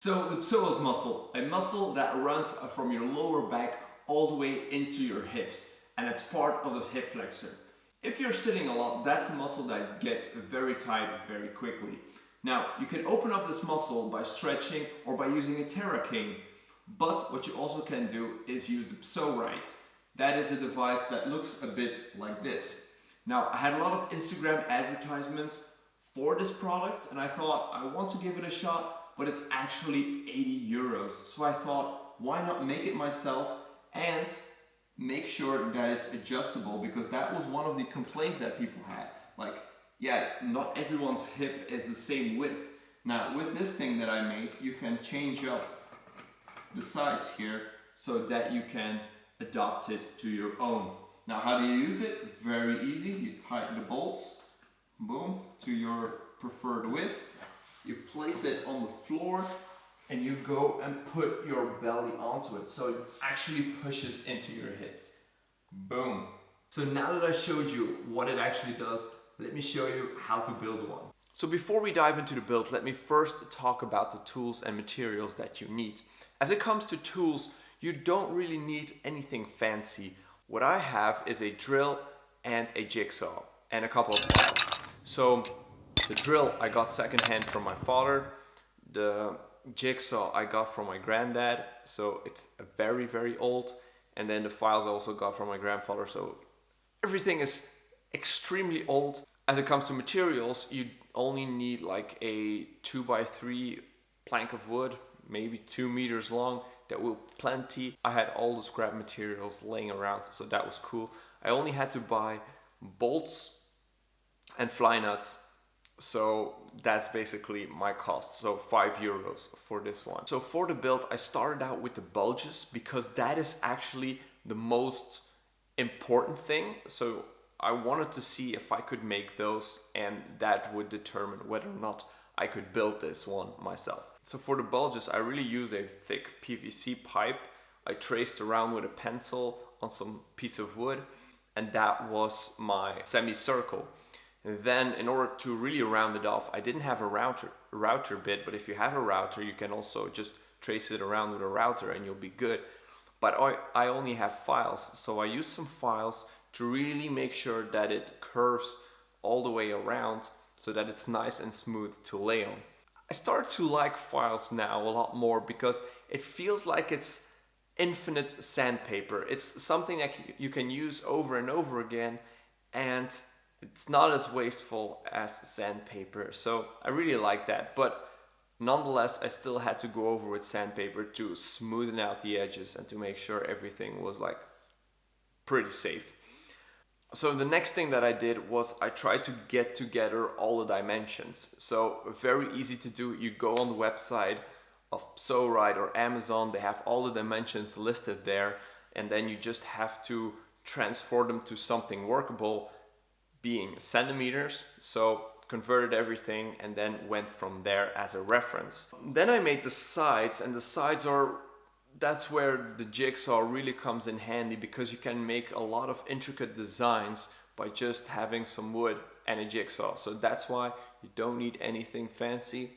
So the psoas muscle, a muscle that runs from your lower back all the way into your hips, and it's part of the hip flexor. If you're sitting a lot, that's a muscle that gets very tight very quickly. Now, you can open up this muscle by stretching or by using a Terra cane, but what you also can do is use the PSO-RITE. That is a device that looks a bit like this. Now, I had a lot of Instagram advertisements for this product and I thought I want to give it a shot, but it's actually 80 euros. So I thought, why not make it myself and make sure that it's adjustable, because that was one of the complaints that people had. Like, yeah, not everyone's hip is the same width. Now, with this thing that I made, you can change up the sides here so that you can adapt it to your own. Now, how do you use it? Very easy. You tighten the bolts, boom, to your preferred width. You place it on the floor and you go and put your belly onto it so it actually pushes into your hips. Boom. So now that I showed you what it actually does, let me show you how to build one. So before we dive into the build, let me first talk about the tools and materials that you need. As it comes to tools, you don't really need anything fancy. What I have is a drill and a jigsaw and a couple of files. So the drill I got secondhand from my father. The jigsaw I got from my granddad, so it's very, very old. And then the files I also got from my grandfather, so everything is extremely old. As it comes to materials, you only need like a 2x3 plank of wood, maybe 2 meters long. That will plenty. I had all the scrap materials laying around, so that was cool. I only had to buy bolts and fly nuts. So that's basically my cost, so 5 euros for this one. So for the build, I started out with the bulges because that is actually the most important thing. So I wanted to see if I could make those, and that would determine whether or not I could build this one myself. So for the bulges, I really used a thick PVC pipe. I traced around with a pencil on some piece of wood, and that was my semicircle. And then in order to really round it off, I didn't have a router bit, but if you have a router, you can also just trace it around with a router and you'll be good. But I only have files, so I used some files to really make sure that it curves all the way around so that it's nice and smooth to lay on. I started to like files now a lot more because it feels like it's infinite sandpaper. It's something that you can use over and over again, and it's not as wasteful as sandpaper, so I really like that. But nonetheless, I still had to go over with sandpaper to smoothen out the edges and to make sure everything was like pretty safe. So the next thing that I did was I tried to get together all the dimensions. So very easy to do. You go on the website of PSO-RITE or Amazon, they have all the dimensions listed there, and then you just have to transfer them to something workable, being centimeters. So converted everything and then went from there as a reference. Then I made the sides, and the sides that's where the jigsaw really comes in handy, because you can make a lot of intricate designs by just having some wood and a jigsaw. So that's why you don't need anything fancy.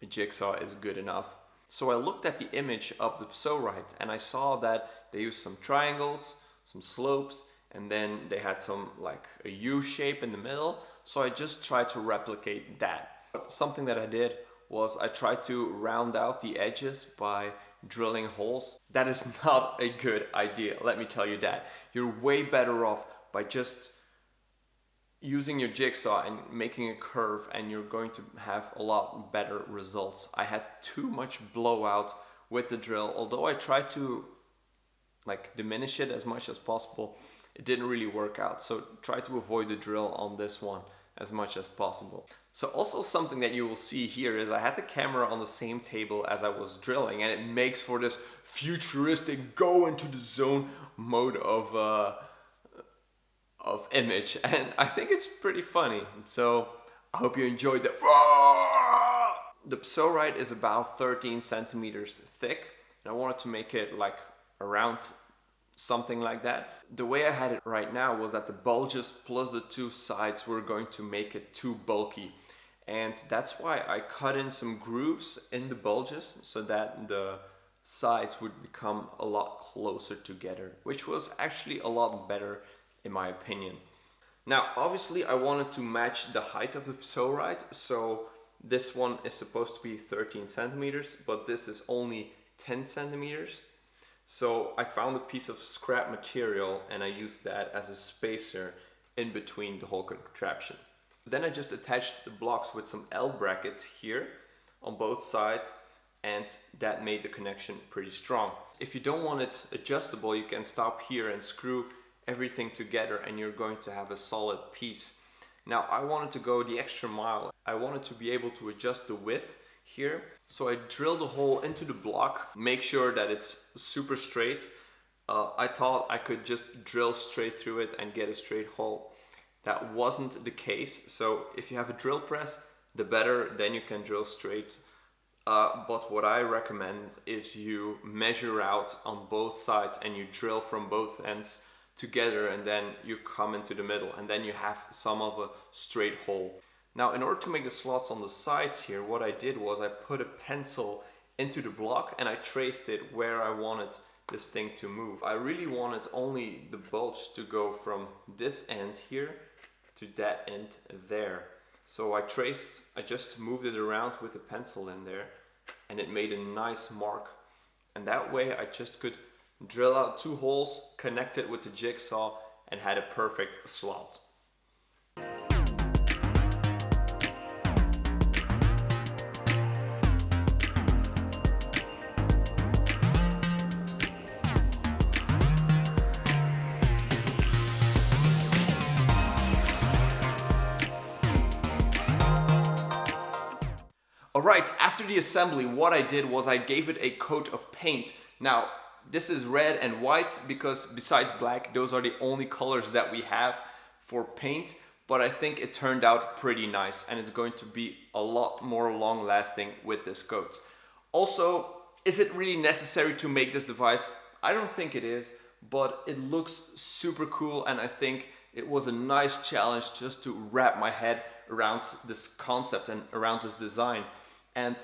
A jigsaw is good enough. So I looked at the image of the PSO-RITE and I saw that they used some triangles, some slopes, and then they had some like a U shape in the middle. So I just tried to replicate that. Something that I did was I tried to round out the edges by drilling holes. That is not a good idea, let me tell you that. You're way better off by just using your jigsaw and making a curve, and you're going to have a lot better results. I had too much blowout with the drill. Although I tried to like diminish it as much as possible, it didn't really work out. So try to avoid the drill on this one as much as possible. So also something that you will see here is I had the camera on the same table as I was drilling, and it makes for this futuristic go into the zone mode of image, and I think it's pretty funny. So I hope you enjoyed that. The PSO-RITE is about 13 centimeters thick, and I wanted to make it like around something like that. The way I had it right now was that the bulges plus the two sides were going to make it too bulky, and that's why I cut in some grooves in the bulges so that the sides would become a lot closer together, which was actually a lot better in my opinion. Now obviously I wanted to match the height of the PSO-RITE, so this one is supposed to be 13 centimeters, but this is only 10 centimeters. So I found a piece of scrap material and I used that as a spacer in between the whole contraption. Then I just attached the blocks with some L brackets here on both sides, and that made the connection pretty strong. If you don't want it adjustable, you can stop here and screw everything together and you're going to have a solid piece. Now I wanted to go the extra mile. I wanted to be able to adjust the width here. So I drilled a hole into the block, make sure that it's super straight. I thought I could just drill straight through it and get a straight hole. That wasn't the case. So if you have a drill press, the better, then you can drill straight. But what I recommend is you measure out on both sides and you drill from both ends together, and then you come into the middle and then you have some of a straight hole. Now in order to make the slots on the sides here, what I did was I put a pencil into the block and I traced it where I wanted this thing to move. I really wanted only the bulge to go from this end here to that end there. So I just moved it around with the pencil in there and it made a nice mark. And that way I just could drill out 2 holes, connect it with the jigsaw, and had a perfect slot. Alright, after the assembly, what I did was I gave it a coat of paint. Now, this is red and white because besides black, those are the only colors that we have for paint, but I think it turned out pretty nice and it's going to be a lot more long lasting with this coat. Also, is it really necessary to make this device? I don't think it is, but it looks super cool and I think it was a nice challenge just to wrap my head around this concept and around this design. And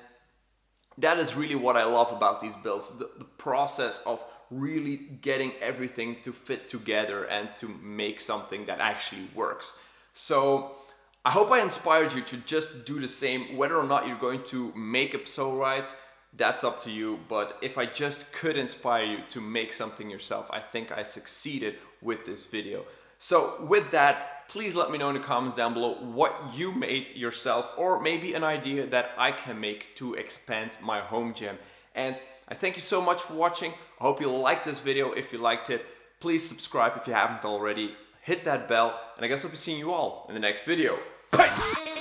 that is really what I love about these builds, the process of really getting everything to fit together and to make something that actually works. So I hope I inspired you to just do the same. Whether or not you're going to make a PSO-RITE, that's up to you. But if I just could inspire you to make something yourself, I think I succeeded with this video. So with that, please let me know in the comments down below what you made yourself, or maybe an idea that I can make to expand my home gym. And I thank you so much for watching. I hope you liked this video. If you liked it, please subscribe if you haven't already. Hit that bell, and I guess I'll be seeing you all in the next video. Peace!